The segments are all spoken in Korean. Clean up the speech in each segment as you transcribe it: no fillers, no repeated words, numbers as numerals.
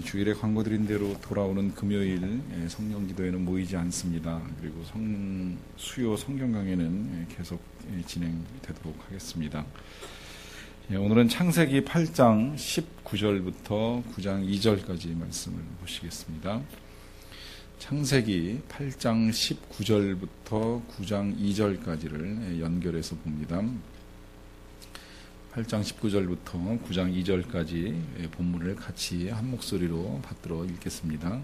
주일에 광고드린 대로 돌아오는 금요일 성령 기도회는 모이지 않습니다. 그리고 수요 성경 강해는 계속 진행되도록 하겠습니다. 오늘은 창세기 8장 19절부터 9장 2절까지 말씀을 보시겠습니다. 창세기 8장 19절부터 9장 2절까지를 연결해서 봅니다. 8장 19절부터 9장 2절까지 본문을 같이 한 목소리로 받들어 읽겠습니다.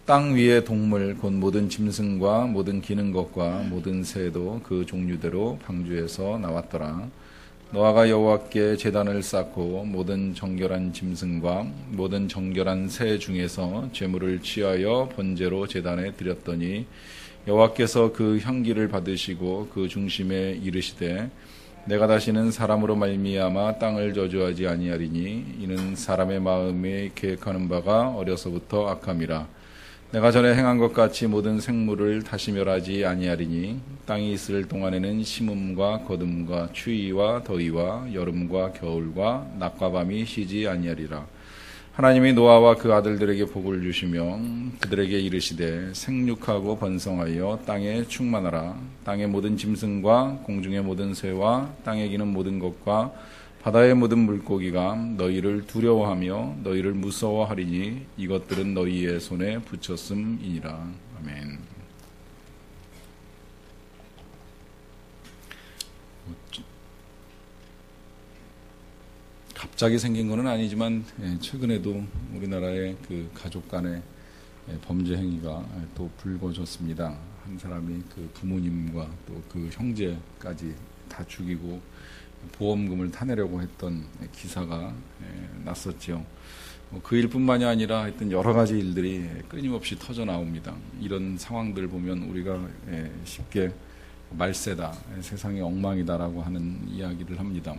땅 위의 동물 곧 모든 짐승과 모든 기는 것과 모든 새도 그 종류대로 방주에서 나왔더라. 노아가 여호와께 제단을 쌓고 모든 정결한 짐승과 모든 정결한 새 중에서 제물을 취하여 번제로 제단에 드렸더니 여호와께서 그 향기를 받으시고 그 중심에 이르시되 내가 다시는 사람으로 말미암아 땅을 저주하지 아니하리니 이는 사람의 마음에 계획하는 바가 어려서부터 악함이라. 내가 전에 행한 것 같이 모든 생물을 다시 멸하지 아니하리니 땅이 있을 동안에는 심음과 거둠과 추위와 더위와 여름과 겨울과 낮과 밤이 쉬지 아니하리라. 하나님이 노아와 그 아들들에게 복을 주시며 그들에게 이르시되 생육하고 번성하여 땅에 충만하라. 땅의 모든 짐승과 공중의 모든 새와 땅에 기는 모든 것과 바다의 모든 물고기가 너희를 두려워하며 너희를 무서워하리니 이것들은 너희의 손에 붙였음이니라. 아멘. 갑자기 생긴 것은 아니지만 최근에도 우리나라의 그 가족 간의 범죄 행위가 또 불거졌습니다. 한 사람이 그 부모님과 또 그 형제까지 다 죽이고 보험금을 타내려고 했던 기사가 났었죠. 그 일뿐만이 아니라 하여튼 여러 가지 일들이 끊임없이 터져 나옵니다. 이런 상황들 보면 우리가 쉽게 말세다, 세상이 엉망이다라고 하는 이야기를 합니다.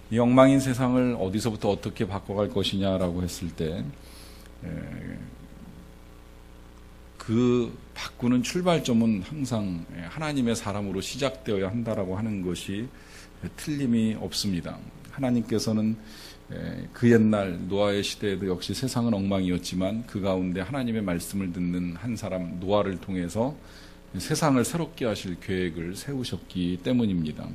이 엉망인 세상을 어디서부터 어떻게 바꿔갈 것이냐라고 했을 때 그 바꾸는 출발점은 항상 하나님의 사람으로 시작되어야 한다라고 하는 것이 틀림이 없습니다. 하나님께서는 그 옛날 노아의 시대에도 역시 세상은 엉망이었지만 그 가운데 하나님의 말씀을 듣는 한 사람 노아를 통해서 세상을 새롭게 하실 계획을 세우셨기 때문입니다.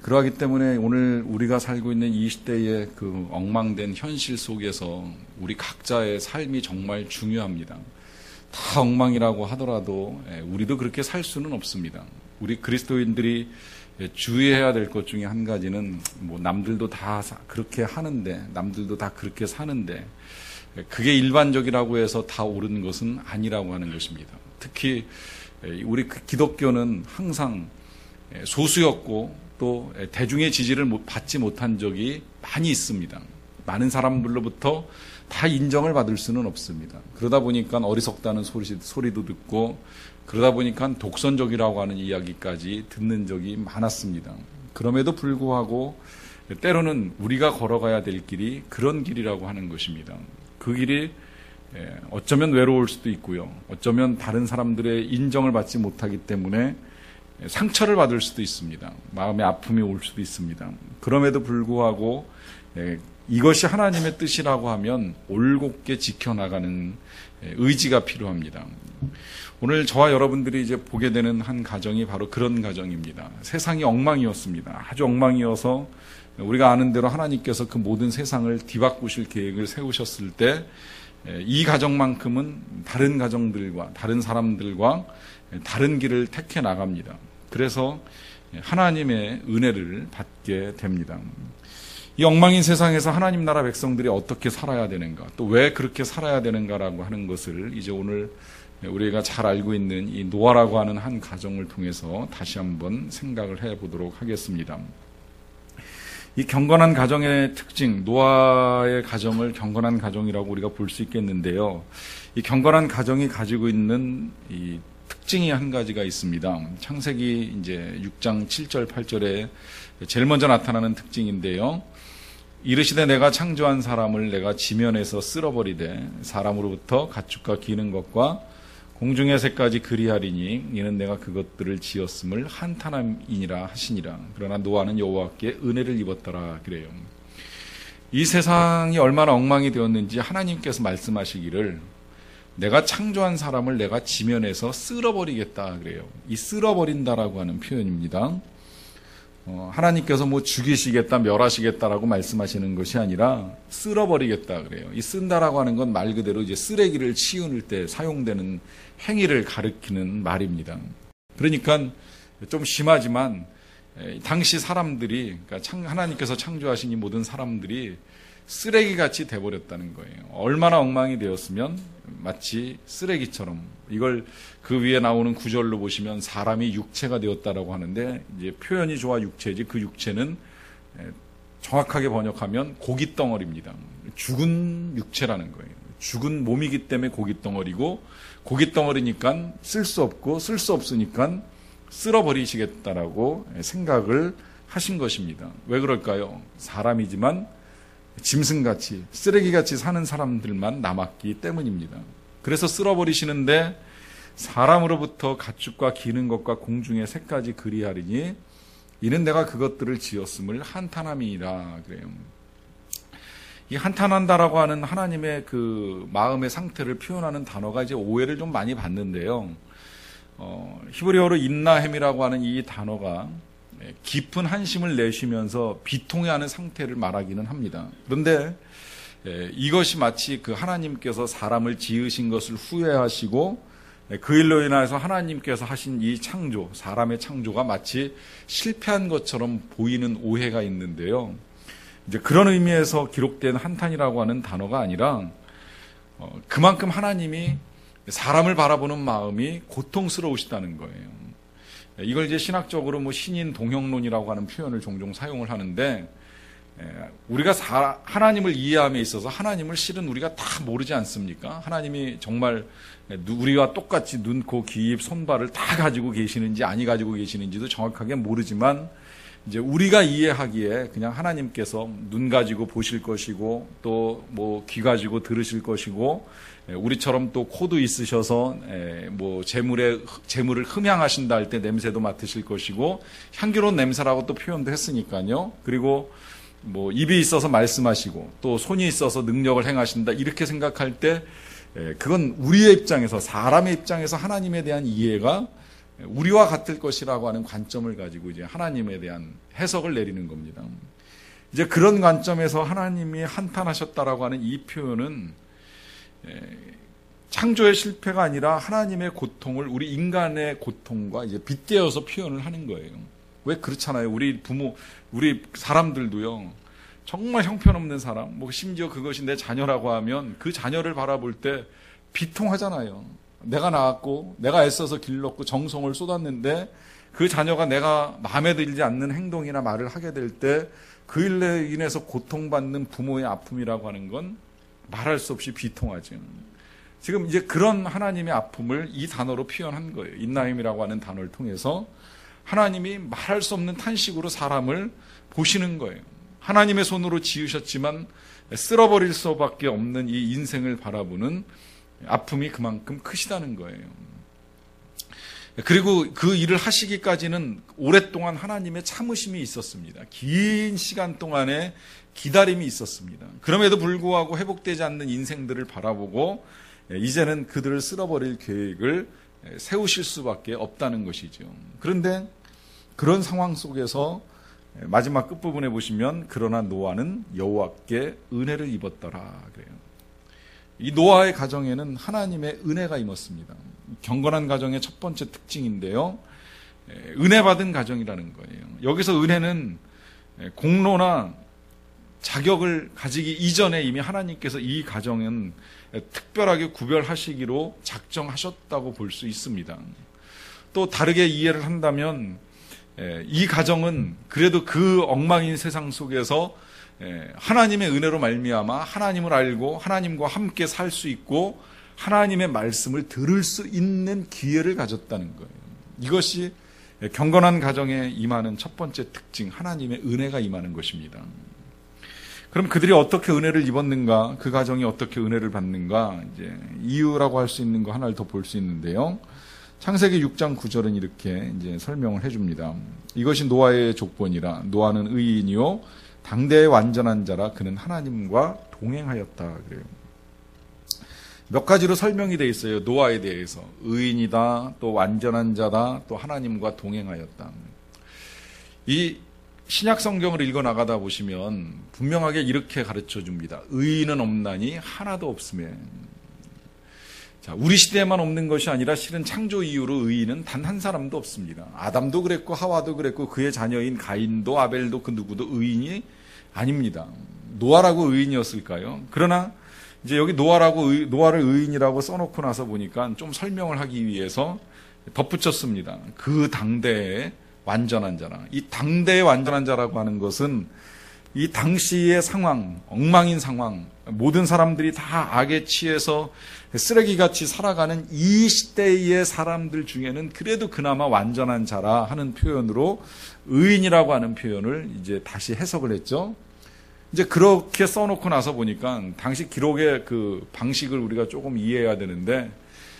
그러하기 때문에 오늘 우리가 살고 있는 이 시대의 그 엉망된 현실 속에서 우리 각자의 삶이 정말 중요합니다. 다 엉망이라고 하더라도 우리도 그렇게 살 수는 없습니다. 우리 그리스도인들이 주의해야 될 것 중에 한 가지는 뭐 남들도 다 그렇게 하는데 남들도 다 그렇게 사는데 그게 일반적이라고 해서 다 옳은 것은 아니라고 하는 것입니다. 특히 우리 기독교는 항상 소수였고 또 대중의 지지를 받지 못한 적이 많이 있습니다. 많은 사람들로부터 다 인정을 받을 수는 없습니다. 그러다 보니까 어리석다는 소리도 듣고 그러다 보니까 독선적이라고 하는 이야기까지 듣는 적이 많았습니다. 그럼에도 불구하고 때로는 우리가 걸어가야 될 길이 그런 길이라고 하는 것입니다. 그 길이 어쩌면 외로울 수도 있고요. 어쩌면 다른 사람들의 인정을 받지 못하기 때문에 상처를 받을 수도 있습니다. 마음의 아픔이 올 수도 있습니다. 그럼에도 불구하고 이것이 하나님의 뜻이라고 하면 올곧게 지켜나가는 의지가 필요합니다. 오늘 저와 여러분들이 이제 보게 되는 한 가정이 바로 그런 가정입니다. 세상이 엉망이었습니다. 아주 엉망이어서 우리가 아는 대로 하나님께서 그 모든 세상을 뒤바꾸실 계획을 세우셨을 때 이 가정만큼은 다른 가정들과 다른 사람들과 다른 길을 택해 나갑니다. 그래서 하나님의 은혜를 받게 됩니다. 이 엉망인 세상에서 하나님 나라 백성들이 어떻게 살아야 되는가, 또 왜 그렇게 살아야 되는가라고 하는 것을 이제 오늘 우리가 잘 알고 있는 이 노아라고 하는 한 가정을 통해서 다시 한번 생각을 해보도록 하겠습니다. 이 경건한 가정의 특징, 노아의 가정을 경건한 가정이라고 우리가 볼 수 있겠는데요. 이 경건한 가정이 가지고 있는 이 특징이 한 가지가 있습니다. 창세기 이제 6장 7절 8절에 제일 먼저 나타나는 특징인데요. 이르시되 내가 창조한 사람을 내가 지면에서 쓸어버리되 사람으로부터 가축과 기는 것과 공중의 새까지 그리하리니 이는 내가 그것들을 지었음을 한탄함이니라 하시니라. 그러나 노아는 여호와께 은혜를 입었더라 그래요. 이 세상이 얼마나 엉망이 되었는지 하나님께서 말씀하시기를 내가 창조한 사람을 내가 지면에서 쓸어버리겠다 그래요. 이 쓸어버린다라고 하는 표현입니다. 하나님께서 뭐 죽이시겠다, 멸하시겠다라고 말씀하시는 것이 아니라 쓸어버리겠다 그래요. 이 쓴다라고 하는 건 말 그대로 이제 쓰레기를 치우는 때 사용되는 행위를 가리키는 말입니다. 그러니까 좀 심하지만 당시 사람들이, 그러니까 하나님께서 창조하신 이 모든 사람들이 쓰레기같이 돼버렸다는 거예요. 얼마나 엉망이 되었으면 마치 쓰레기처럼, 이걸 그 위에 나오는 구절로 보시면 사람이 육체가 되었다라고 하는데, 이제 표현이 좋아 육체지, 그 육체는 정확하게 번역하면 고깃덩어리입니다. 죽은 육체라는 거예요. 죽은 몸이기 때문에 고깃덩어리고, 고깃덩어리니까 쓸 수 없고, 쓸 수 없으니까 쓸어버리시겠다라고 생각을 하신 것입니다. 왜 그럴까요? 사람이지만 짐승같이, 쓰레기같이 사는 사람들만 남았기 때문입니다. 그래서 쓸어버리시는데, 사람으로부터 가축과 기는 것과 공중의 새까지 그리하리니 이는 내가 그것들을 지었음을 한탄함이라 그래요. 이 한탄한다라고 하는 하나님의 그 마음의 상태를 표현하는 단어가 이제 오해를 좀 많이 받는데요. 히브리어로 인나햄이라고 하는 이 단어가 깊은 한심을 내쉬면서 비통해하는 상태를 말하기는 합니다. 그런데 이것이 마치 그 하나님께서 사람을 지으신 것을 후회하시고 그 일로 인해서 하나님께서 하신 이 창조, 사람의 창조가 마치 실패한 것처럼 보이는 오해가 있는데요. 이제 그런 의미에서 기록된 한탄이라고 하는 단어가 아니라 그만큼 하나님이 사람을 바라보는 마음이 고통스러우시다는 거예요. 이걸 이제 신학적으로 뭐 신인 동형론이라고 하는 표현을 종종 사용을 하는데, 우리가 하나님을 이해함에 있어서 하나님을 실은 우리가 다 모르지 않습니까? 하나님이 정말 우리와 똑같이 눈, 코, 귀, 입, 손발을 다 가지고 계시는지 아니 가지고 계시는지도 정확하게 모르지만, 이제 우리가 이해하기에 그냥 하나님께서 눈 가지고 보실 것이고 또 뭐 귀 가지고 들으실 것이고 우리처럼 또 코도 있으셔서 뭐 재물을 흠향하신다 할 때 냄새도 맡으실 것이고 향기로운 냄새라고 또 표현도 했으니까요. 그리고 뭐 입이 있어서 말씀하시고 또 손이 있어서 능력을 행하신다 이렇게 생각할 때 그건 우리의 입장에서, 사람의 입장에서 하나님에 대한 이해가 우리와 같을 것이라고 하는 관점을 가지고 이제 하나님에 대한 해석을 내리는 겁니다. 이제 그런 관점에서 하나님이 한탄하셨다라고 하는 이 표현은 창조의 실패가 아니라 하나님의 고통을 우리 인간의 고통과 이제 빗대어서 표현을 하는 거예요. 왜 그렇잖아요. 우리 부모, 우리 사람들도요. 정말 형편없는 사람, 뭐 심지어 그것이 내 자녀라고 하면 그 자녀를 바라볼 때 비통하잖아요. 내가 낳았고 내가 애써서 길렀고 정성을 쏟았는데 그 자녀가 내가 마음에 들지 않는 행동이나 말을 하게 될 때 그 일로 인해서 고통받는 부모의 아픔이라고 하는 건 말할 수 없이 비통하죠. 지금 이제 그런 하나님의 아픔을 이 단어로 표현한 거예요. 인나임이라고 하는 단어를 통해서 하나님이 말할 수 없는 탄식으로 사람을 보시는 거예요. 하나님의 손으로 지으셨지만 쓸어버릴 수밖에 없는 이 인생을 바라보는 아픔이 그만큼 크시다는 거예요. 그리고 그 일을 하시기까지는 오랫동안 하나님의 참으심이 있었습니다. 긴 시간 동안의 기다림이 있었습니다. 그럼에도 불구하고 회복되지 않는 인생들을 바라보고 이제는 그들을 쓸어버릴 계획을 세우실 수밖에 없다는 것이죠. 그런데 그런 상황 속에서 마지막 끝부분에 보시면 그러나 노아는 여호와께 은혜를 입었더라 그래요. 이 노아의 가정에는 하나님의 은혜가 임했습니다. 경건한 가정의 첫 번째 특징인데요. 은혜 받은 가정이라는 거예요. 여기서 은혜는 공로나 자격을 가지기 이전에 이미 하나님께서 이 가정은 특별하게 구별하시기로 작정하셨다고 볼 수 있습니다. 또 다르게 이해를 한다면 이 가정은 그래도 그 엉망인 세상 속에서 하나님의 은혜로 말미암아 하나님을 알고 하나님과 함께 살 수 있고 하나님의 말씀을 들을 수 있는 기회를 가졌다는 거예요. 이것이 경건한 가정에 임하는 첫 번째 특징, 하나님의 은혜가 임하는 것입니다. 그럼 그들이 어떻게 은혜를 입었는가, 그 가정이 어떻게 은혜를 받는가, 이제 이유라고 할 수 있는 거 하나를 더 볼 수 있는데요. 창세기 6장 9절은 이렇게 이제 설명을 해줍니다. 이것이 노아의 족본이라. 노아는 의인이요 당대의 완전한 자라 그는 하나님과 동행하였다 그래요. 몇 가지로 설명이 되어 있어요. 노아에 대해서. 의인이다, 또 완전한 자다, 또 하나님과 동행하였다. 이 신약 성경을 읽어 나가다 보시면 분명하게 이렇게 가르쳐 줍니다. 의인은 없나니 하나도 없음에. 자, 우리 시대에만 없는 것이 아니라 실은 창조 이후로 의인은 단 한 사람도 없습니다. 아담도 그랬고 하와도 그랬고 그의 자녀인 가인도 아벨도 그 누구도 의인이 아닙니다. 노아라고 의인이었을까요? 그러나 이제 여기 노아를 의인이라고 써놓고 나서 보니까 좀 설명을 하기 위해서 덧붙였습니다. 그 당대의 완전한 자라. 이 당대의 완전한 자라고 하는 것은 이 당시의 상황, 엉망인 상황, 모든 사람들이 다 악에 취해서 쓰레기같이 살아가는 이 시대의 사람들 중에는 그래도 그나마 완전한 자라 하는 표현으로 의인이라고 하는 표현을 이제 다시 해석을 했죠. 이제 그렇게 써놓고 나서 보니까 당시 기록의 그 방식을 우리가 조금 이해해야 되는데,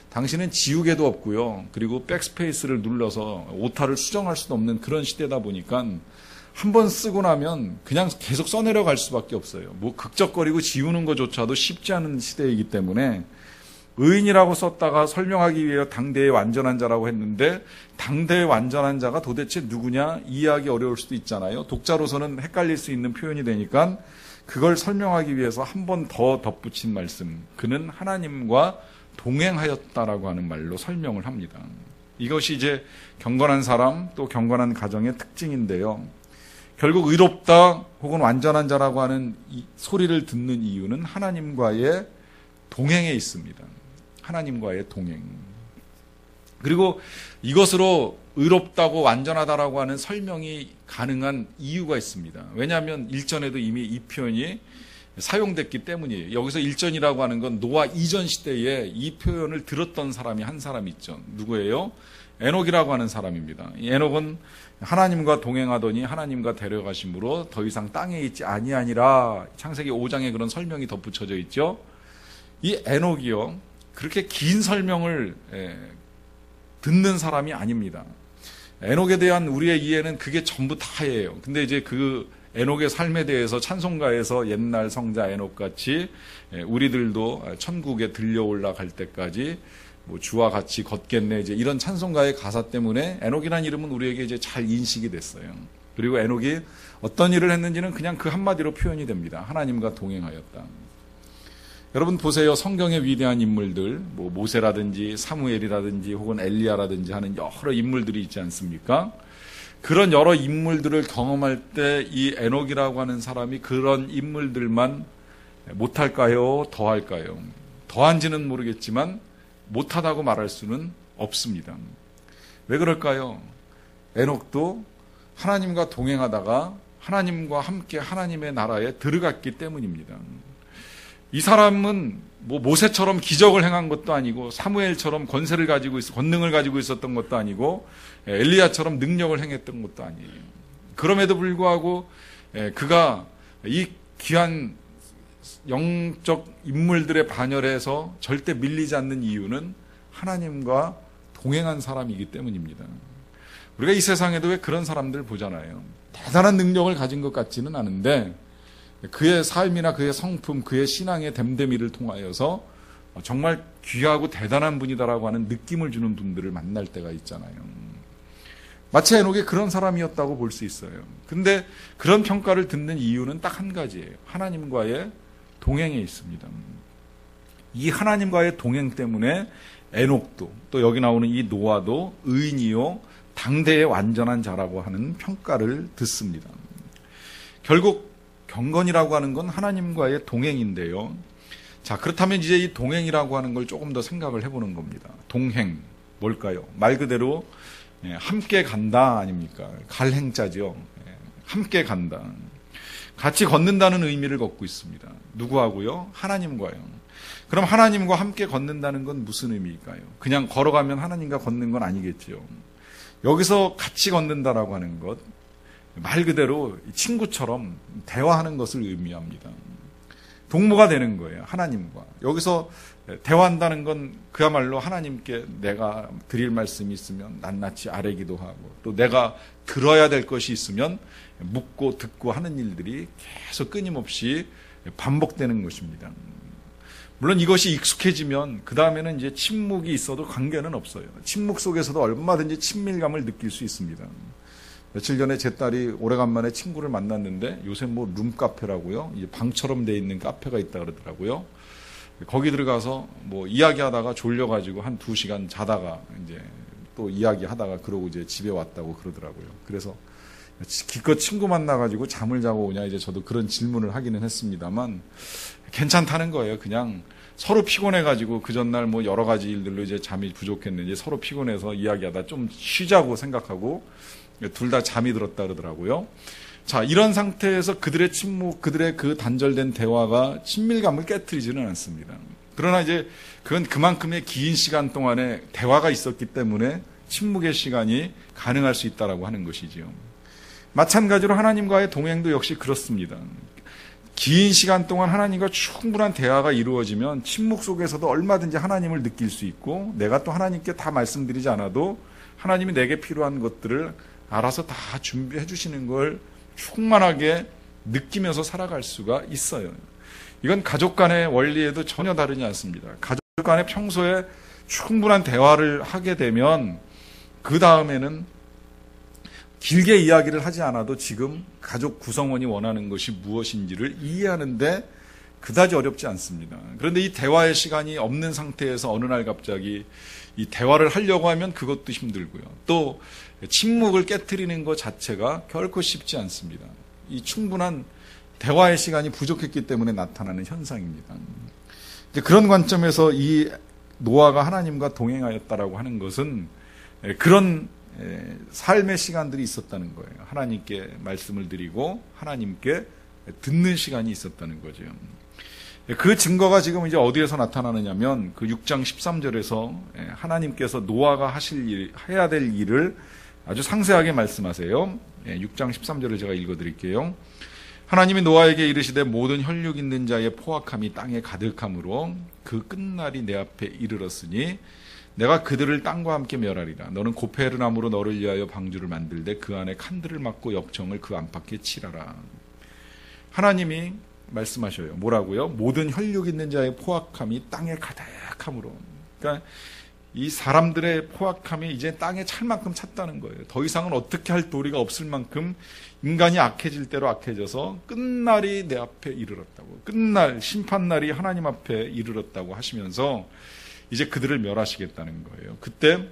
당시는 지우개도 없고요. 그리고 백스페이스를 눌러서 오타를 수정할 수도 없는 그런 시대다 보니까 한 번 쓰고 나면 그냥 계속 써내려갈 수밖에 없어요. 뭐 극적거리고 지우는 것조차도 쉽지 않은 시대이기 때문에 의인이라고 썼다가 설명하기 위해 당대의 완전한 자라고 했는데, 당대의 완전한 자가 도대체 누구냐 이해하기 어려울 수도 있잖아요. 독자로서는 헷갈릴 수 있는 표현이 되니까 그걸 설명하기 위해서 한 번 더 덧붙인 말씀, 그는 하나님과 동행하였다라고 하는 말로 설명을 합니다. 이것이 이제 경건한 사람 또 경건한 가정의 특징인데요. 결국 의롭다 혹은 완전한 자라고 하는 이 소리를 듣는 이유는 하나님과의 동행에 있습니다. 하나님과의 동행. 그리고 이것으로 의롭다고 완전하다라고 하는 설명이 가능한 이유가 있습니다. 왜냐하면 일전에도 이미 이 표현이 사용됐기 때문이에요. 여기서 일전이라고 하는 건 노아 이전 시대에 이 표현을 들었던 사람이 한 사람 있죠. 누구예요? 에녹이라고 하는 사람입니다. 이 에녹은 하나님과 동행하더니 하나님과 데려가심으로 더 이상 땅에 있지 아니하니라. 창세기 5장에 그런 설명이 덧붙여져 있죠. 이 에녹이요, 그렇게 긴 설명을 듣는 사람이 아닙니다. 에녹에 대한 우리의 이해는 그게 전부 다예요. 근데 이제 그 에녹의 삶에 대해서 찬송가에서 옛날 성자 에녹같이 우리들도 천국에 들려 올라갈 때까지 뭐 주와 같이 걷겠네, 이제 이런 찬송가의 가사 때문에 에녹이라는 이름은 우리에게 이제 잘 인식이 됐어요. 그리고 에녹이 어떤 일을 했는지는 그냥 그 한마디로 표현이 됩니다. 하나님과 동행하였다. 여러분 보세요. 성경의 위대한 인물들, 뭐 모세라든지 사무엘이라든지 혹은 엘리야라든지 하는 여러 인물들이 있지 않습니까? 그런 여러 인물들을 경험할 때 이 에녹이라고 하는 사람이 그런 인물들만 못할까요? 더할까요? 더한지는 모르겠지만 못하다고 말할 수는 없습니다. 왜 그럴까요? 에녹도 하나님과 동행하다가 하나님과 함께 하나님의 나라에 들어갔기 때문입니다. 이 사람은 뭐 모세처럼 기적을 행한 것도 아니고 사무엘처럼 권세를 가지고 권능을 가지고 있었던 것도 아니고 엘리야처럼 능력을 행했던 것도 아니에요. 그럼에도 불구하고 그가 이 귀한 영적 인물들의 반열에서 절대 밀리지 않는 이유는 하나님과 동행한 사람이기 때문입니다. 우리가 이 세상에도 왜 그런 사람들 보잖아요. 대단한 능력을 가진 것 같지는 않은데 그의 삶이나 그의 성품, 그의 신앙의 됨됨이를 통하여서 정말 귀하고 대단한 분이다라고 하는 느낌을 주는 분들을 만날 때가 있잖아요. 마치 에녹이 그런 사람이었다고 볼 수 있어요. 근데 그런 평가를 듣는 이유는 딱 한 가지예요. 하나님과의 동행에 있습니다. 이 하나님과의 동행 때문에 에녹도 또 여기 나오는 이 노아도 의인이요 당대의 완전한 자라고 하는 평가를 듣습니다. 결국 경건이라고 하는 건 하나님과의 동행인데요. 자, 그렇다면 이제 이 동행이라고 하는 걸 조금 더 생각을 해보는 겁니다. 동행, 뭘까요? 말 그대로 함께 간다 아닙니까? 갈 행자죠. 함께 간다. 같이 걷는다는 의미를 갖고 있습니다. 누구하고요? 하나님과요. 그럼 하나님과 함께 걷는다는 건 무슨 의미일까요? 그냥 걸어가면 하나님과 걷는 건 아니겠죠. 여기서 같이 걷는다라고 하는 것, 말 그대로 친구처럼 대화하는 것을 의미합니다. 동무가 되는 거예요. 하나님과. 여기서 대화한다는 건 그야말로 하나님께 내가 드릴 말씀이 있으면 낱낱이 아뢰기도 하고, 또 내가 들어야 될 것이 있으면 묻고 듣고 하는 일들이 계속 끊임없이 반복되는 것입니다. 물론 이것이 익숙해지면 그 다음에는 이제 침묵이 있어도 관계는 없어요. 침묵 속에서도 얼마든지 친밀감을 느낄 수 있습니다. 며칠 전에 제 딸이 오래간만에 친구를 만났는데, 요새 뭐 룸카페라고요, 이제 방처럼 돼 있는 카페가 있다 그러더라고요. 거기 들어가서 뭐 이야기하다가 졸려가지고 한 2시간 자다가 이제 또 이야기하다가 그러고 이제 집에 왔다고 그러더라고요. 그래서 기껏 친구 만나가지고 잠을 자고 오냐, 이제 저도 그런 질문을 하기는 했습니다만, 괜찮다는 거예요. 그냥 서로 피곤해가지고 그 전날 뭐 여러 가지 일들로 이제 잠이 부족했는지 서로 피곤해서 이야기하다 좀 쉬자고 생각하고 둘 다 잠이 들었다 그러더라고요. 자, 이런 상태에서 그들의 침묵, 그들의 그 단절된 대화가 친밀감을 깨트리지는 않습니다. 그러나 이제 그건 그만큼의 긴 시간 동안에 대화가 있었기 때문에 침묵의 시간이 가능할 수 있다라고 하는 것이지요. 마찬가지로 하나님과의 동행도 역시 그렇습니다. 긴 시간 동안 하나님과 충분한 대화가 이루어지면 침묵 속에서도 얼마든지 하나님을 느낄 수 있고, 내가 또 하나님께 다 말씀드리지 않아도 하나님이 내게 필요한 것들을 알아서 다 준비해 주시는 걸 충만하게 느끼면서 살아갈 수가 있어요. 이건 가족 간의 원리에도 전혀 다르지 않습니다. 가족 간에 평소에 충분한 대화를 하게 되면 그 다음에는 길게 이야기를 하지 않아도 지금 가족 구성원이 원하는 것이 무엇인지를 이해하는데 그다지 어렵지 않습니다. 그런데 이 대화의 시간이 없는 상태에서 어느 날 갑자기 이 대화를 하려고 하면 그것도 힘들고요. 또 침묵을 깨트리는 것 자체가 결코 쉽지 않습니다. 이 충분한 대화의 시간이 부족했기 때문에 나타나는 현상입니다. 이제 그런 관점에서 이 노아가 하나님과 동행하였다라고 하는 것은 그런 삶의 시간들이 있었다는 거예요. 하나님께 말씀을 드리고 하나님께 듣는 시간이 있었다는 거죠. 그 증거가 지금 이제 어디에서 나타나느냐면 그 6장 13절에서 하나님께서 노아가 해야 될 일을 아주 상세하게 말씀하세요. 6장 13절을 제가 읽어드릴게요. 하나님이 노아에게 이르시되 모든 혈육 있는 자의 포악함이 땅에 가득함으로 그 끝날이 내 앞에 이르렀으니 내가 그들을 땅과 함께 멸하리라. 너는 고페르나무로 너를 위하여 방주를 만들되 그 안에 칸들을 막고 역청을 그 안팎에 칠하라. 하나님이 말씀하셔요. 뭐라고요? 모든 혈육 있는 자의 포악함이 땅에 가득함으로. 그러니까 이 사람들의 포악함이 이제 땅에 찰 만큼 찼다는 거예요. 더 이상은 어떻게 할 도리가 없을 만큼 인간이 악해질 대로 악해져서 끝날이 내 앞에 이르렀다고. 끝날, 심판날이 하나님 앞에 이르렀다고 하시면서 이제 그들을 멸하시겠다는 거예요. 그때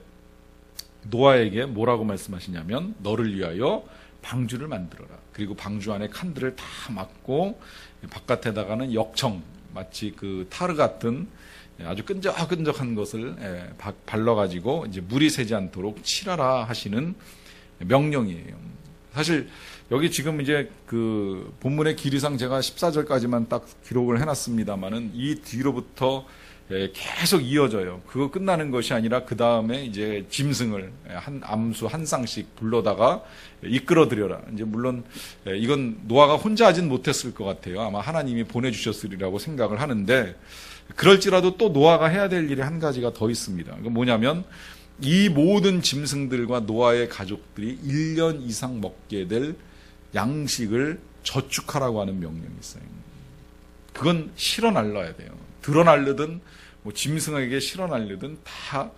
노아에게 뭐라고 말씀하시냐면 너를 위하여 방주를 만들어라. 그리고 방주 안에 칸들을 다 막고 바깥에다가는 역청, 마치 그 타르 같은 아주 끈적끈적한 것을 발라가지고 이제 물이 새지 않도록 칠하라 하시는 명령이에요. 사실 여기 지금 이제 그 본문의 길이상 제가 14절까지만 딱 기록을 해놨습니다만은 이 뒤로부터 계속 이어져요. 그거 끝나는 것이 아니라 그 다음에 이제 짐승을 한 암수 한 쌍씩 불러다가 이끌어들여라. 이제 물론 이건 노아가 혼자 하진 못했을 것 같아요. 아마 하나님이 보내주셨으리라고 생각을 하는데, 그럴지라도 또 노아가 해야 될 일이 한 가지가 더 있습니다. 그건 뭐냐면 이 모든 짐승들과 노아의 가족들이 1년 이상 먹게 될 양식을 저축하라고 하는 명령이 있어요. 그건 실어 날라야 돼요. 들어 날르든 뭐 짐승에게 실어 날르든 다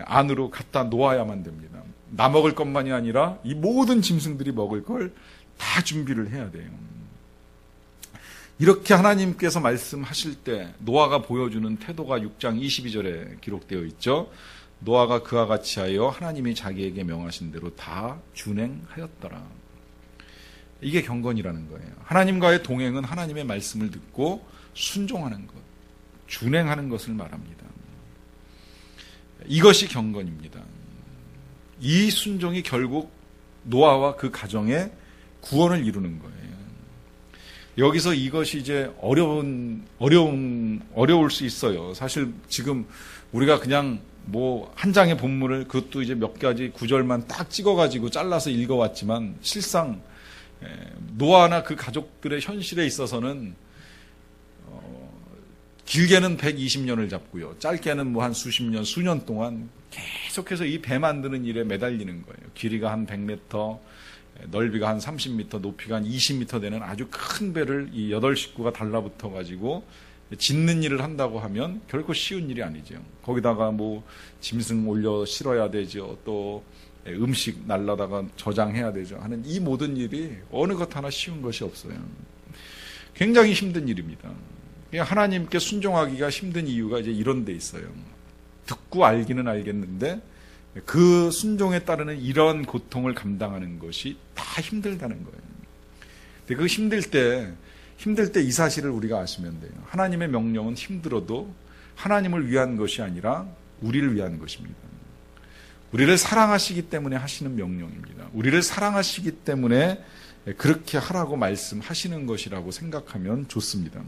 안으로 갖다 놓아야만 됩니다. 나 먹을 것만이 아니라 이 모든 짐승들이 먹을 걸 다 준비를 해야 돼요. 이렇게 하나님께서 말씀하실 때 노아가 보여주는 태도가 6장 22절에 기록되어 있죠. 노아가 그와 같이 하여 하나님이 자기에게 명하신 대로 다 준행하였더라. 이게 경건이라는 거예요. 하나님과의 동행은 하나님의 말씀을 듣고 순종하는 것, 준행하는 것을 말합니다. 이것이 경건입니다. 이 순종이 결국 노아와 그 가정의 구원을 이루는 거예요. 여기서 이것이 이제 어려울 수 있어요. 사실 지금 우리가 그냥 뭐 한 장의 본문을 그것도 이제 몇 가지 구절만 딱 찍어가지고 잘라서 읽어왔지만 실상 노아나 그 가족들의 현실에 있어서는 길게는 120년을 잡고요. 짧게는 뭐 한 수십 년, 수년 동안 계속해서 이 배 만드는 일에 매달리는 거예요. 길이가 한 100m, 넓이가 한 30m, 높이가 한 20m 되는 아주 큰 배를 이 8식구가 달라붙어 가지고 짓는 일을 한다고 하면 결코 쉬운 일이 아니죠. 거기다가 뭐 짐승 올려 실어야 되죠. 또 음식 날라다가 저장해야 되죠. 하는 이 모든 일이 어느 것 하나 쉬운 것이 없어요. 굉장히 힘든 일입니다. 하나님께 순종하기가 힘든 이유가 이제 이런 데 있어요. 듣고 알기는 알겠는데 그 순종에 따르는 이런 고통을 감당하는 것이 다 힘들다는 거예요. 근데 그 힘들 때 이 사실을 우리가 아시면 돼요. 하나님의 명령은 힘들어도 하나님을 위한 것이 아니라 우리를 위한 것입니다. 우리를 사랑하시기 때문에 하시는 명령입니다. 우리를 사랑하시기 때문에 그렇게 하라고 말씀하시는 것이라고 생각하면 좋습니다.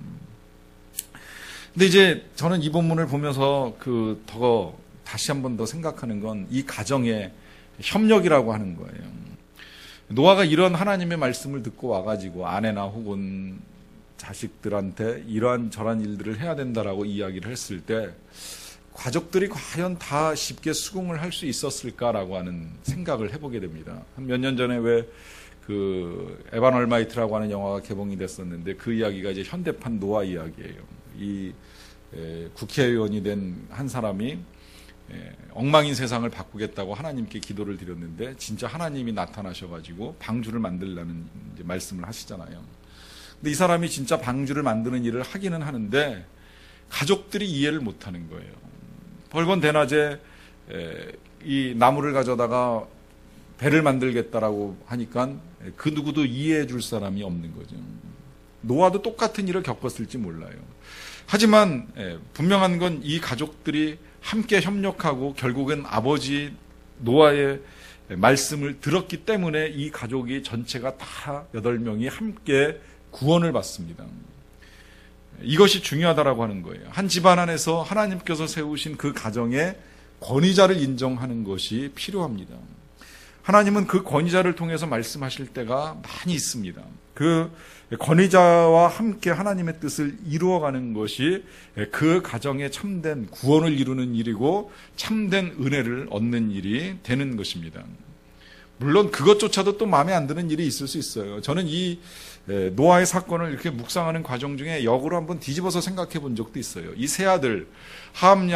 근데 이제 저는 이 본문을 보면서 더 다시 한 번 더 생각하는 건 이 가정의 협력이라고 하는 거예요. 노아가 이런 하나님의 말씀을 듣고 와가지고 아내나 혹은 자식들한테 이러한 저러한 일들을 해야 된다라고 이야기를 했을 때 가족들이 과연 다 쉽게 수긍을 할 수 있었을까라고 하는 생각을 해보게 됩니다. 한 몇 년 전에 왜 에반 얼마이트라고 하는 영화가 개봉이 됐었는데 그 이야기가 이제 현대판 노아 이야기예요. 이 국회의원이 된 한 사람이 엉망인 세상을 바꾸겠다고 하나님께 기도를 드렸는데 진짜 하나님이 나타나셔가지고 방주를 만들라는 이제 말씀을 하시잖아요. 근데 이 사람이 진짜 방주를 만드는 일을 하기는 하는데 가족들이 이해를 못하는 거예요. 벌건 대낮에 이 나무를 가져다가 배를 만들겠다라고 하니까 그 누구도 이해해 줄 사람이 없는 거죠. 노아도 똑같은 일을 겪었을지 몰라요. 하지만 분명한 건 이 가족들이 함께 협력하고 결국엔 아버지 노아의 말씀을 들었기 때문에 이 가족이 전체가 다 8명이 함께 구원을 받습니다. 이것이 중요하다라고 하는 거예요. 한 집안 안에서 하나님께서 세우신 그 가정의 권위자를 인정하는 것이 필요합니다. 하나님은 그 권위자를 통해서 말씀하실 때가 많이 있습니다. 그 권위자와 함께 하나님의 뜻을 이루어가는 것이 그 가정의 참된 구원을 이루는 일이고 참된 은혜를 얻는 일이 되는 것입니다. 물론 그것조차도 또 마음에 안 드는 일이 있을 수 있어요. 저는 이 노아의 사건을 이렇게 묵상하는 과정 중에 역으로 한번 뒤집어서 생각해 본 적도 있어요. 이 세 아들, 함,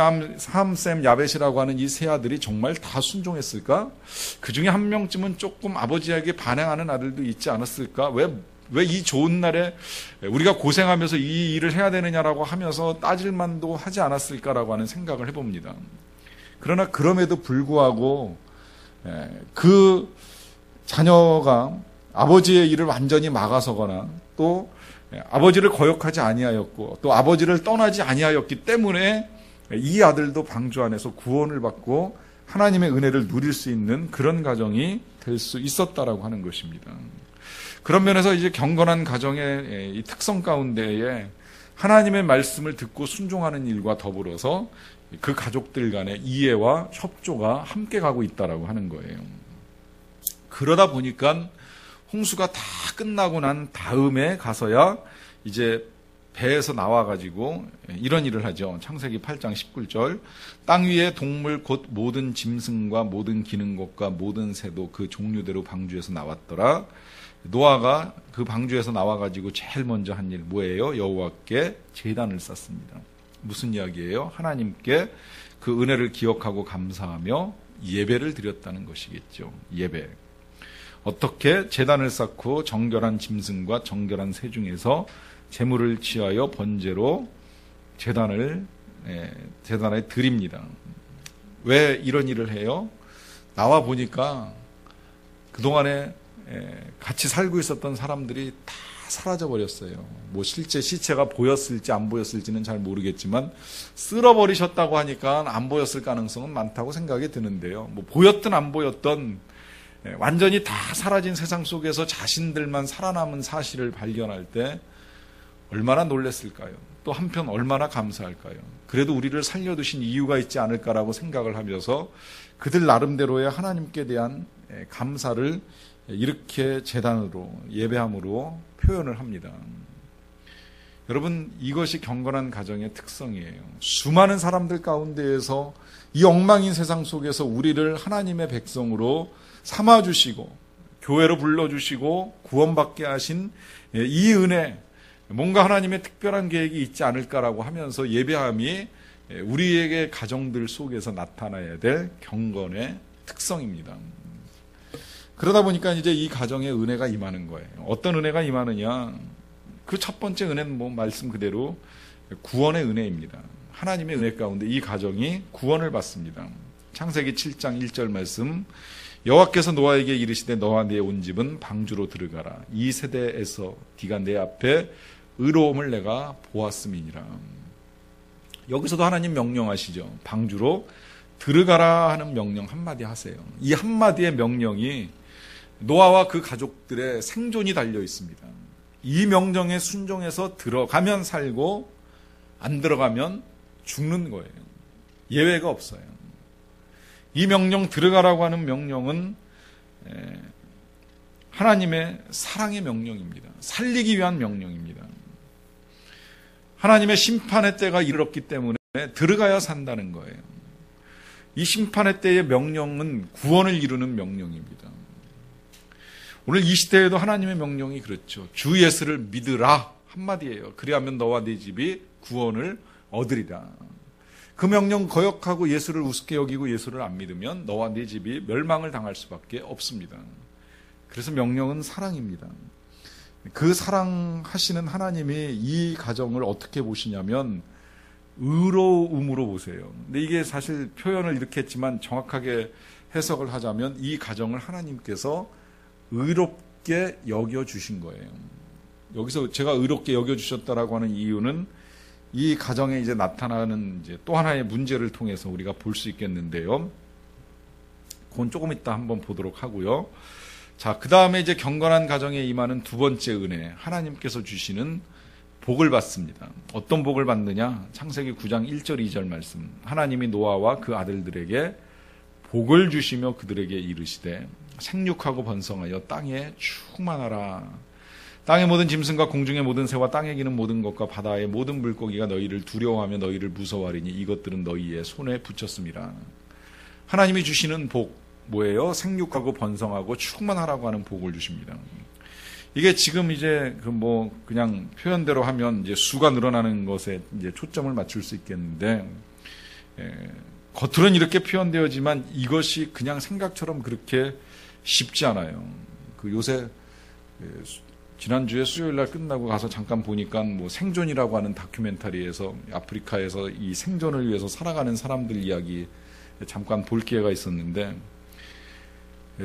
셈, 야벳이라고 하는 이 세 아들이 정말 다 순종했을까? 그 중에 한 명쯤은 조금 아버지에게 반항하는 아들도 있지 않았을까? 왜 이 좋은 날에 우리가 고생하면서 이 일을 해야 되느냐라고 하면서 따질만도 하지 않았을까라고 하는 생각을 해봅니다. 그러나 그럼에도 불구하고 그 자녀가 아버지의 일을 완전히 막아서거나 또 아버지를 거역하지 아니하였고 또 아버지를 떠나지 아니하였기 때문에 이 아들도 방주 안에서 구원을 받고 하나님의 은혜를 누릴 수 있는 그런 가정이 될 수 있었다라고 하는 것입니다. 그런 면에서 이제 경건한 가정의 이 특성 가운데에 하나님의 말씀을 듣고 순종하는 일과 더불어서 그 가족들 간의 이해와 협조가 함께 가고 있다라고 하는 거예요. 그러다 보니까 홍수가 다 끝나고 난 다음에 가서야 이제 배에서 나와가지고 이런 일을 하죠. 창세기 8장 19절. 땅 위의 동물 곧 모든 짐승과 모든 기는 것과 모든 새도 그 종류대로 방주에서 나왔더라. 노아가 그 방주에서 나와가지고 제일 먼저 한 일 뭐예요? 여호와께 제단을 쌓습니다. 무슨 이야기예요? 하나님께 그 은혜를 기억하고 감사하며 예배를 드렸다는 것이겠죠. 예배. 어떻게 제단을 쌓고 정결한 짐승과 정결한 새 중에서 제물을 취하여 번제로 제단에 드립니다. 왜 이런 일을 해요? 나와 보니까 그동안에 같이 살고 있었던 사람들이 다 사라져 버렸어요. 뭐 실제 시체가 보였을지 안 보였을지는 잘 모르겠지만 쓸어버리셨다고 하니까 안 보였을 가능성은 많다고 생각이 드는데요. 뭐 보였든 안 보였든 완전히 다 사라진 세상 속에서 자신들만 살아남은 사실을 발견할 때 얼마나 놀랐을까요? 또 한편 얼마나 감사할까요? 그래도 우리를 살려두신 이유가 있지 않을까라고 생각을 하면서 그들 나름대로의 하나님께 대한 감사를 이렇게 제단으로 예배함으로 표현을 합니다. 여러분, 이것이 경건한 가정의 특성이에요. 수많은 사람들 가운데에서 이 엉망인 세상 속에서 우리를 하나님의 백성으로 삼아주시고 교회로 불러주시고 구원받게 하신 이 은혜, 뭔가 하나님의 특별한 계획이 있지 않을까라고 하면서 예배함이 우리에게 가정들 속에서 나타나야 될 경건의 특성입니다. 그러다 보니까 이제 이 가정에 은혜가 임하는 거예요. 어떤 은혜가 임하느냐? 그 첫 번째 은혜는 뭐 말씀 그대로 구원의 은혜입니다. 하나님의 은혜 가운데 이 가정이 구원을 받습니다. 창세기 7장 1절 말씀, 여호와께서 노아에게 이르시되 너와 네 온 집은 방주로 들어가라. 이 세대에서 네가 내 앞에 의로움을 내가 보았음이니라. 여기서도 하나님 명령하시죠. 방주로 들어가라 하는 명령 한마디 하세요. 이 한마디의 명령이 노아와 그 가족들의 생존이 달려 있습니다. 이 명령에 순종해서 들어가면 살고 안 들어가면 죽는 거예요. 예외가 없어요. 이 명령, 들어가라고 하는 명령은 하나님의 사랑의 명령입니다. 살리기 위한 명령입니다. 하나님의 심판의 때가 이르렀기 때문에 들어가야 산다는 거예요. 이 심판의 때의 명령은 구원을 이루는 명령입니다. 오늘 이 시대에도 하나님의 명령이 그렇죠. 주 예수를 믿으라 한마디예요. 그리하면 너와 네 집이 구원을 얻으리라. 그 명령 거역하고 예수를 우습게 여기고 예수를 안 믿으면 너와 네 집이 멸망을 당할 수밖에 없습니다. 그래서 명령은 사랑입니다. 그 사랑하시는 하나님이 이 가정을 어떻게 보시냐면 의로움으로 보세요. 근데 이게 사실 표현을 이렇게 했지만 정확하게 해석을 하자면 이 가정을 하나님께서 의롭게 여겨주신 거예요. 여기서 제가 의롭게 여겨주셨다라고 하는 이유는 이 가정에 이제 나타나는 이제 또 하나의 문제를 통해서 우리가 볼 수 있겠는데요. 그건 조금 이따 한번 보도록 하고요. 자, 그 다음에 이제 경건한 가정에 임하는 두 번째 은혜, 하나님께서 주시는 복을 받습니다. 어떤 복을 받느냐? 창세기 9장 1절 2절 말씀. 하나님이 노아와 그 아들들에게 복을 주시며 그들에게 이르시되 생육하고 번성하여 땅에 충만하라. 땅의 모든 짐승과 공중의 모든 새와 땅에 기는 모든 것과 바다의 모든 물고기가 너희를 두려워하며 너희를 무서워하리니 이것들은 너희의 손에 붙였습니다. 하나님이 주시는 복 뭐예요? 생육하고 번성하고 충만하라고 하는 복을 주십니다. 이게 지금 이제 그냥 표현대로 하면 이제 수가 늘어나는 것에 이제 초점을 맞출 수 있겠는데, 겉으로는 이렇게 표현되어지만 이것이 그냥 생각처럼 그렇게 쉽지 않아요. 그 요새 지난주에 수요일 날 끝나고 가서 잠깐 보니까 뭐 생존이라고 하는 다큐멘터리에서 아프리카에서 이 생존을 위해서 살아가는 사람들 이야기 잠깐 볼 기회가 있었는데,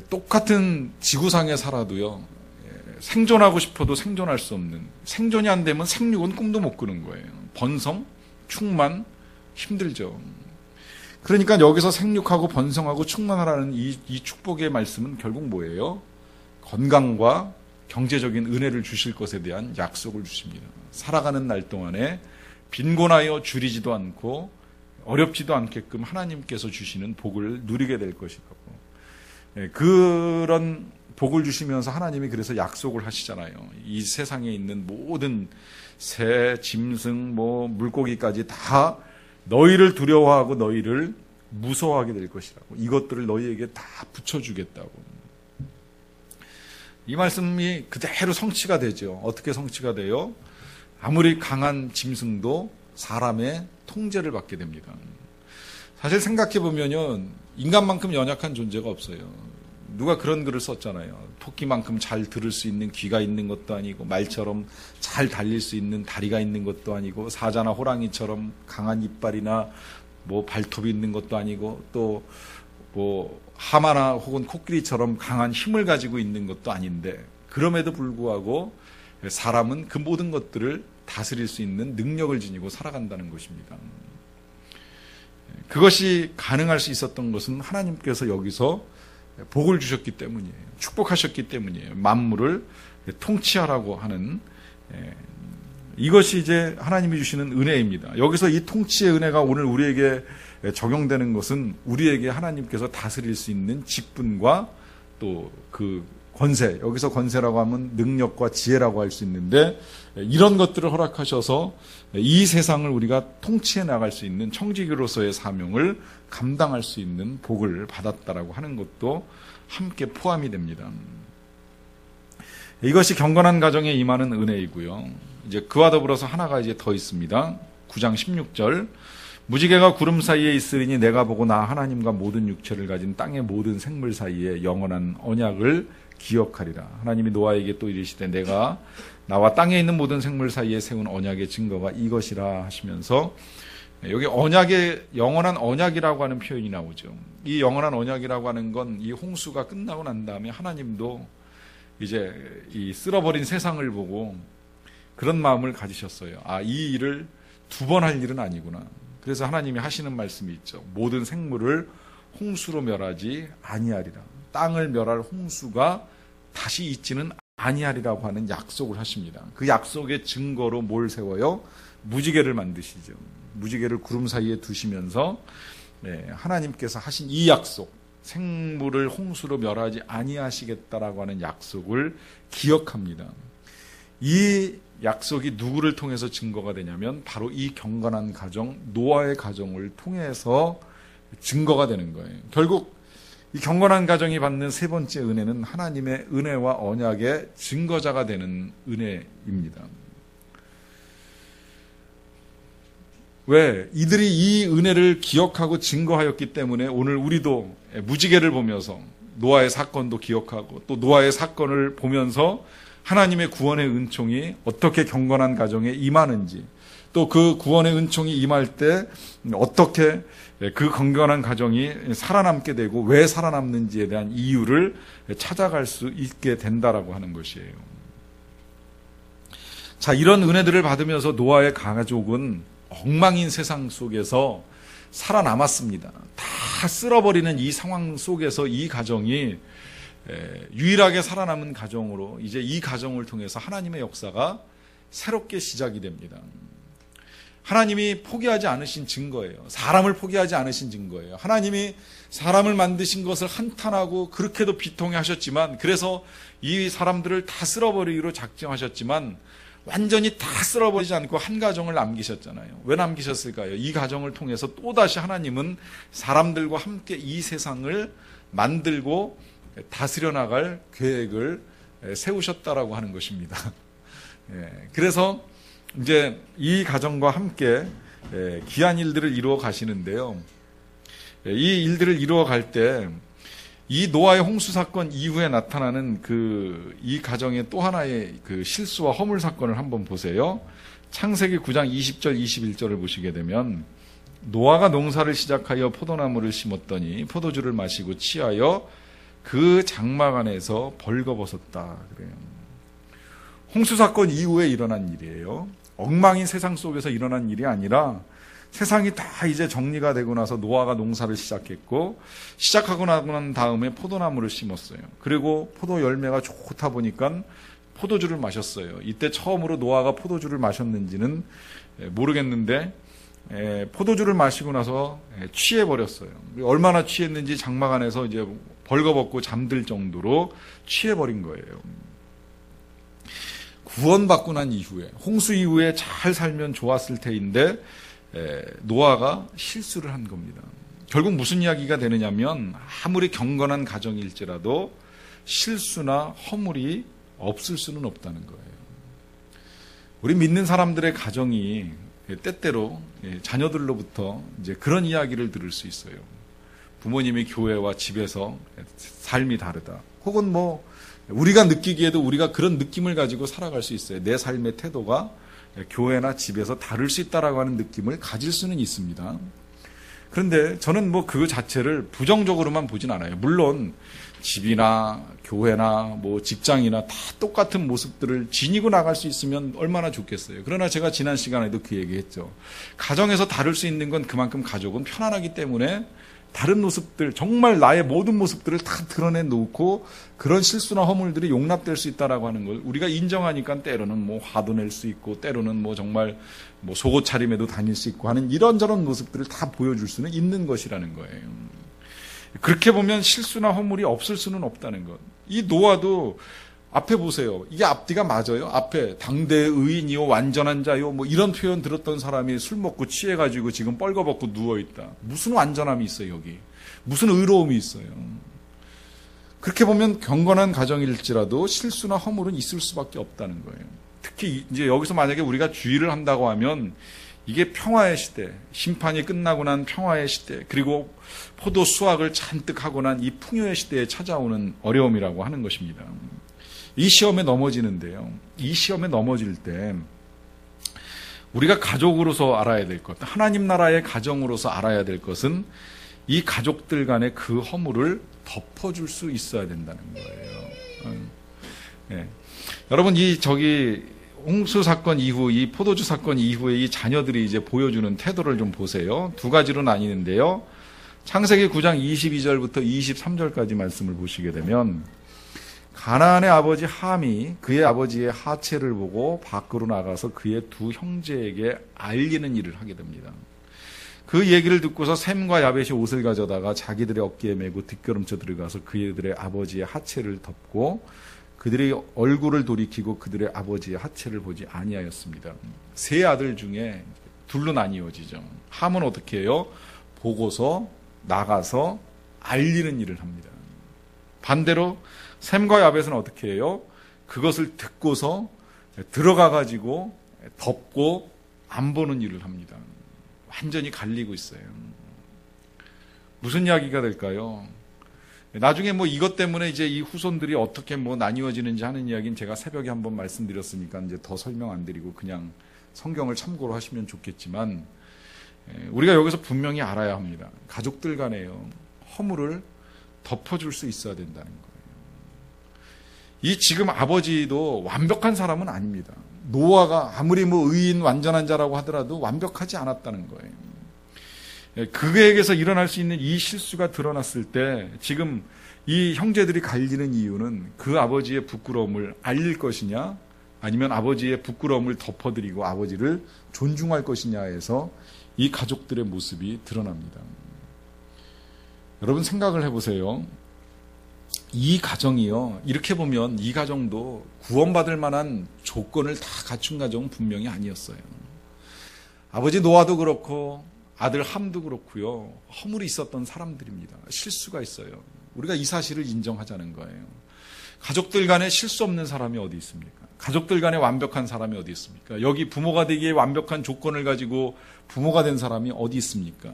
똑같은 지구상에 살아도요, 생존하고 싶어도 생존할 수 없는, 생존이 안 되면 생육은 꿈도 못 꾸는 거예요. 번성, 충만, 힘들죠. 그러니까 여기서 생육하고 번성하고 충만하라는 이 축복의 말씀은 결국 뭐예요? 건강과 경제적인 은혜를 주실 것에 대한 약속을 주십니다. 살아가는 날 동안에 빈곤하여 줄이지도 않고 어렵지도 않게끔 하나님께서 주시는 복을 누리게 될 것이라고. 그런 복을 주시면서 하나님이 그래서 약속을 하시잖아요. 이 세상에 있는 모든 새, 짐승, 물고기까지 다 너희를 두려워하고 너희를 무서워하게 될 것이라고. 이것들을 너희에게 다 붙여주겠다고. 이 말씀이 그대로 성취가 되죠. 어떻게 성취가 돼요? 아무리 강한 짐승도 사람의 통제를 받게 됩니다. 사실 생각해보면요, 인간만큼 연약한 존재가 없어요. 누가 그런 글을 썼잖아요. 토끼만큼 잘 들을 수 있는 귀가 있는 것도 아니고, 말처럼 잘 달릴 수 있는 다리가 있는 것도 아니고, 사자나 호랑이처럼 강한 이빨이나 발톱이 있는 것도 아니고, 또 하마나 혹은 코끼리처럼 강한 힘을 가지고 있는 것도 아닌데, 그럼에도 불구하고 사람은 그 모든 것들을 다스릴 수 있는 능력을 지니고 살아간다는 것입니다. 그것이 가능할 수 있었던 것은 하나님께서 여기서 복을 주셨기 때문이에요. 축복하셨기 때문이에요. 만물을 통치하라고 하는, 이것이 이제 하나님이 주시는 은혜입니다. 여기서 이 통치의 은혜가 오늘 우리에게 적용되는 것은 우리에게 하나님께서 다스릴 수 있는 직분과 또 그 권세, 여기서 권세라고 하면 능력과 지혜라고 할 수 있는데 이런 것들을 허락하셔서 이 세상을 우리가 통치해 나갈 수 있는 청지기로서의 사명을 감당할 수 있는 복을 받았다라고 하는 것도 함께 포함이 됩니다. 이것이 경건한 가정에 임하는 은혜이고요. 이제 그와 더불어서 하나가 이제 더 있습니다. 9장 16절. 무지개가 구름 사이에 있으리니 내가 보고 나 하나님과 모든 육체를 가진 땅의 모든 생물 사이에 영원한 언약을 기억하리라. 하나님이 노아에게 또 이르시되 내가 나와 땅에 있는 모든 생물 사이에 세운 언약의 증거가 이것이라 하시면서 여기 언약의 영원한 언약이라고 하는 표현이 나오죠. 이 영원한 언약이라고 하는 건 이 홍수가 끝나고 난 다음에 하나님도 이제 이 쓸어버린 세상을 보고 그런 마음을 가지셨어요. 아, 이 일을 두 번 할 일은 아니구나. 그래서 하나님이 하시는 말씀이 있죠. 모든 생물을 홍수로 멸하지 아니하리라. 땅을 멸할 홍수가 다시 있지는 아니하리라고 하는 약속을 하십니다. 그 약속의 증거로 뭘 세워요? 무지개를 만드시죠. 무지개를 구름 사이에 두시면서 하나님께서 하신 이 약속, 생물을 홍수로 멸하지 아니하시겠다라고 하는 약속을 기억합니다. 이 약속이 누구를 통해서 증거가 되냐면 바로 이 경건한 가정, 노아의 가정을 통해서 증거가 되는 거예요. 결국 이 경건한 가정이 받는 세 번째 은혜는 하나님의 은혜와 언약의 증거자가 되는 은혜입니다. 왜? 이들이 이 은혜를 기억하고 증거하였기 때문에 오늘 우리도 무지개를 보면서 노아의 사건도 기억하고 또 노아의 사건을 보면서 하나님의 구원의 은총이 어떻게 경건한 가정에 임하는지, 또 그 구원의 은총이 임할 때 어떻게 그 경건한 가정이 살아남게 되고 왜 살아남는지에 대한 이유를 찾아갈 수 있게 된다라고 하는 것이에요. 자, 이런 은혜들을 받으면서 노아의 가족은 엉망인 세상 속에서 살아남았습니다. 다 쓸어버리는 이 상황 속에서 이 가정이 유일하게 살아남은 가정으로 이제 이 가정을 통해서 하나님의 역사가 새롭게 시작이 됩니다. 하나님이 포기하지 않으신 증거예요. 사람을 포기하지 않으신 증거예요. 하나님이 사람을 만드신 것을 한탄하고 그렇게도 비통해 하셨지만, 그래서 이 사람들을 다 쓸어버리기로 작정하셨지만 완전히 다 쓸어버리지 않고 한 가정을 남기셨잖아요. 왜 남기셨을까요? 이 가정을 통해서 또다시 하나님은 사람들과 함께 이 세상을 만들고 다스려 나갈 계획을 세우셨다라고 하는 것입니다. 그래서 이제 이 가정과 함께 귀한 일들을 이루어 가시는데요. 이 일들을 이루어 갈 때 이 노아의 홍수 사건 이후에 나타나는 이 가정의 또 하나의 그 실수와 허물 사건을 한번 보세요. 창세기 9장 20절 21절을 보시게 되면 노아가 농사를 시작하여 포도나무를 심었더니 포도주를 마시고 취하여 그 장막 안에서 벌거벗었다 그래요. 홍수 사건 이후에 일어난 일이에요. 엉망인 세상 속에서 일어난 일이 아니라 세상이 다 이제 정리가 되고 나서 노아가 농사를 시작했고, 시작하고 난 다음에 포도나무를 심었어요. 그리고 포도 열매가 좋다 보니까 포도주를 마셨어요. 이때 처음으로 노아가 포도주를 마셨는지는 모르겠는데 포도주를 마시고 나서 취해버렸어요. 얼마나 취했는지 장막 안에서 이제 벌거벗고 잠들 정도로 취해버린 거예요. 구원받고 난 이후에, 홍수 이후에 잘 살면 좋았을 테인데 노아가 실수를 한 겁니다. 결국 무슨 이야기가 되느냐면 아무리 경건한 가정일지라도 실수나 허물이 없을 수는 없다는 거예요. 우리 믿는 사람들의 가정이 때때로 자녀들로부터 이제 그런 이야기를 들을 수 있어요. 부모님이 교회와 집에서 삶이 다르다. 혹은 뭐 우리가 느끼기에도 우리가 그런 느낌을 가지고 살아갈 수 있어요. 내 삶의 태도가 교회나 집에서 다를 수 있다라고 하는 느낌을 가질 수는 있습니다. 그런데 저는 뭐 그 자체를 부정적으로만 보진 않아요. 물론 집이나 교회나 뭐 직장이나 다 똑같은 모습들을 지니고 나갈 수 있으면 얼마나 좋겠어요. 그러나 제가 지난 시간에도 그 얘기했죠. 가정에서 다를 수 있는 건 그만큼 가족은 편안하기 때문에 다른 모습들, 정말 나의 모든 모습들을 다 드러내놓고 그런 실수나 허물들이 용납될 수 있다라고 하는 걸 우리가 인정하니까 때로는 뭐 화도 낼 수 있고 때로는 뭐 정말 뭐 속옷 차림에도 다닐 수 있고 하는 이런저런 모습들을 다 보여줄 수는 있는 것이라는 거예요. 그렇게 보면 실수나 허물이 없을 수는 없다는 것. 이 노아도 앞에 보세요. 이게 앞뒤가 맞아요? 앞에 당대의 의인이요, 완전한 자요, 뭐 이런 표현 들었던 사람이 술 먹고 취해가지고 지금 뻘거벗고 누워있다. 무슨 완전함이 있어요, 여기? 무슨 의로움이 있어요? 그렇게 보면 경건한 가정일지라도 실수나 허물은 있을 수밖에 없다는 거예요. 특히 이제 여기서 만약에 우리가 주의를 한다고 하면 이게 평화의 시대, 심판이 끝나고 난 평화의 시대, 그리고 포도 수확을 잔뜩 하고 난 이 풍요의 시대에 찾아오는 어려움이라고 하는 것입니다. 이 시험에 넘어지는데요. 이 시험에 넘어질 때 우리가 가족으로서 알아야 될 것, 하나님 나라의 가정으로서 알아야 될 것은 이 가족들 간의 그 허물을 덮어줄 수 있어야 된다는 거예요. 네. 여러분, 홍수 사건 이후, 이 포도주 사건 이후에 이 자녀들이 이제 보여주는 태도를 좀 보세요. 두 가지로 나뉘는데요. 창세기 9장 22절부터 23절까지 말씀을 보시게 되면 가나안의 아버지 함이 그의 아버지의 하체를 보고 밖으로 나가서 그의 두 형제에게 알리는 일을 하게 됩니다. 그 얘기를 듣고서 셈과 야벳이 옷을 가져다가 자기들의 어깨에 메고 뒷걸음쳐 들어가서 그들의 아버지의 하체를 덮고 그들의 얼굴을 돌이키고 그들의 아버지의 하체를 보지 아니하였습니다. 세 아들 중에 둘로 나뉘어지죠. 함은 어떻게 해요? 보고서 나가서 알리는 일을 합니다. 반대로 셈과 야벳은 어떻게 해요? 그것을 듣고서 들어가가지고 덮고 안 보는 일을 합니다. 완전히 갈리고 있어요. 무슨 이야기가 될까요? 나중에 뭐 이것 때문에 이제 이 후손들이 어떻게 뭐 나뉘어지는지 하는 이야기는 제가 새벽에 한번 말씀드렸으니까 이제 더 설명 안 드리고 그냥 성경을 참고로 하시면 좋겠지만, 우리가 여기서 분명히 알아야 합니다. 가족들 간에요, 허물을 덮어줄 수 있어야 된다는 거예요. 이 지금 아버지도 완벽한 사람은 아닙니다. 노아가 아무리 뭐 의인 완전한 자라고 하더라도 완벽하지 않았다는 거예요. 그에게서 일어날 수 있는 이 실수가 드러났을 때 지금 이 형제들이 갈리는 이유는 그 아버지의 부끄러움을 알릴 것이냐, 아니면 아버지의 부끄러움을 덮어드리고 아버지를 존중할 것이냐에서 이 가족들의 모습이 드러납니다. 여러분 생각을 해보세요. 이 가정이요, 이렇게 보면 이 가정도 구원받을 만한 조건을 다 갖춘 가정은 분명히 아니었어요. 아버지 노아도 그렇고 아들 함도 그렇고요, 허물이 있었던 사람들입니다. 실수가 있어요. 우리가 이 사실을 인정하자는 거예요. 가족들 간에 실수 없는 사람이 어디 있습니까? 가족들 간에 완벽한 사람이 어디 있습니까? 여기 부모가 되기에 완벽한 조건을 가지고 부모가 된 사람이 어디 있습니까?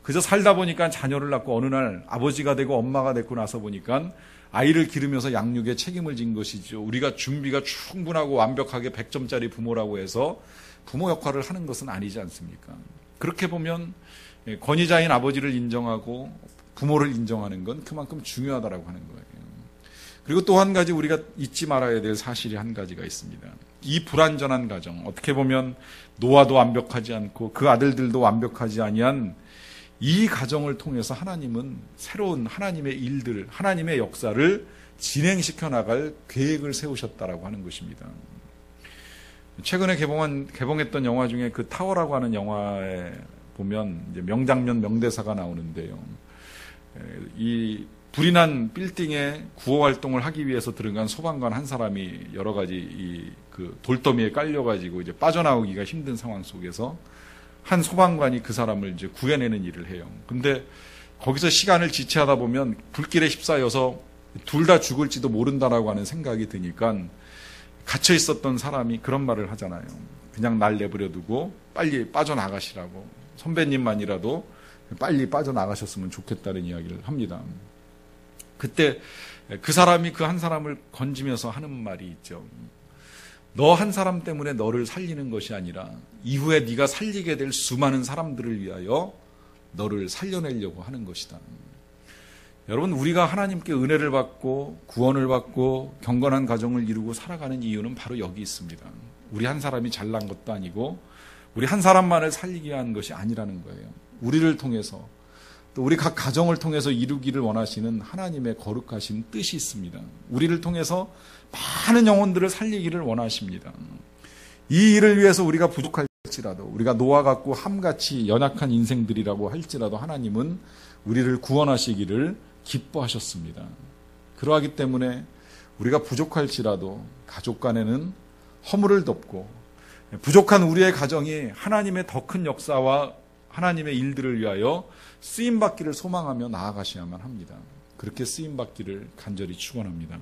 그저 살다 보니까 자녀를 낳고 어느 날 아버지가 되고 엄마가 됐고 나서 보니까 아이를 기르면서 양육에 책임을 진 것이죠. 우리가 준비가 충분하고 완벽하게 100점짜리 부모라고 해서 부모 역할을 하는 것은 아니지 않습니까? 그렇게 보면 권위자인 아버지를 인정하고 부모를 인정하는 건 그만큼 중요하다고 하는 거예요. 그리고 또 한 가지 우리가 잊지 말아야 될 사실이 한 가지가 있습니다. 이 불완전한 가정, 어떻게 보면 노아도 완벽하지 않고 그 아들들도 완벽하지 아니한 이 가정을 통해서 하나님은 새로운 하나님의 일들, 하나님의 역사를 진행시켜 나갈 계획을 세우셨다라고 하는 것입니다. 최근에 개봉했던 영화 중에 그 타워라고 하는 영화에 보면 이제 명장면, 명대사가 나오는데요. 이 불이 난 빌딩에 구호 활동을 하기 위해서 들어간 소방관 한 사람이 여러 가지 그 돌더미에 깔려가지고 이제 빠져나오기가 힘든 상황 속에서 한 소방관이 그 사람을 이제 구해내는 일을 해요. 근데 거기서 시간을 지체하다 보면 불길에 휩싸여서 둘 다 죽을지도 모른다라고 하는 생각이 드니까 갇혀 있었던 사람이 그런 말을 하잖아요. 그냥 날 내버려 두고 빨리 빠져나가시라고. 선배님만이라도 빨리 빠져나가셨으면 좋겠다는 이야기를 합니다. 그때 그 사람이 그 한 사람을 건지면서 하는 말이 있죠. 너 한 사람 때문에 너를 살리는 것이 아니라 이후에 네가 살리게 될 수많은 사람들을 위하여 너를 살려내려고 하는 것이다. 여러분, 우리가 하나님께 은혜를 받고 구원을 받고 경건한 가정을 이루고 살아가는 이유는 바로 여기 있습니다. 우리 한 사람이 잘난 것도 아니고 우리 한 사람만을 살리기 위한 것이 아니라는 거예요. 우리를 통해서 또 우리 각 가정을 통해서 이루기를 원하시는 하나님의 거룩하신 뜻이 있습니다. 우리를 통해서 많은 영혼들을 살리기를 원하십니다. 이 일을 위해서 우리가 부족할지라도, 우리가 노아 같고 함같이 연약한 인생들이라고 할지라도 하나님은 우리를 구원하시기를 기뻐하셨습니다. 그러하기 때문에 우리가 부족할지라도 가족 간에는 허물을 덮고 부족한 우리의 가정이 하나님의 더 큰 역사와 하나님의 일들을 위하여 쓰임받기를 소망하며 나아가셔야만 합니다. 그렇게 쓰임받기를 간절히 축원합니다.